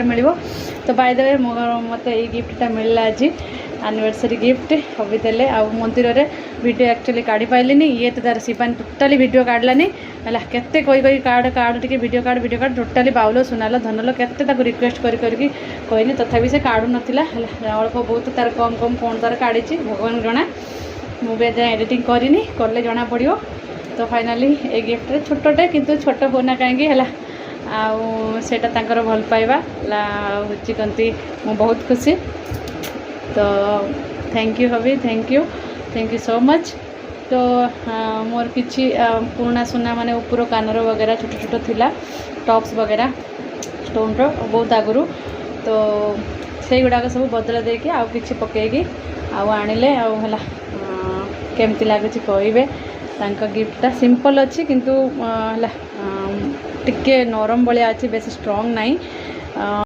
मिल तो by the way मत ये गिफ्टा मिलला आज एनिवर्सरी गिफ्ट हबी देले आ मंदिर रे वीडियो एक्चुअली काढ़ी पाइलिनी ये तो तार शिवानी टोटाली वीडियो काढ़लानी है केते कोई card card T video card totally बाउल सुनाल धनल केते रिक्वेस्ट करके कहनी तथापि से काढ़ू नाला अल्प बहुत तार कम कम कौन तार काढ़ी भगवान जना मुझे एडिटिंग करनी कले जना पड़ो तो फाइनाली ए गिफ्ट छोटे किंतु छोट होना कहीं है आटा तांकर भल पाइबा हूँ कहती मु बहुत खुशी तो thank you hubby thank you so much. तो मोर किसी पुराना सुना माने ऊपर कानर वगैरह छोट छोट थिला टॉप्स वगैरह स्टोन रो बहुत आगुरी तो से गुड़ाक सब बदला देकी आउ किछि पकेगी आउ आनिले आउ हला केमती लगुच कहे गिफ्टा सिंपल अच्छी किंतु टिके नरम भाया अच्छी बेस स्ट्रांग नाई।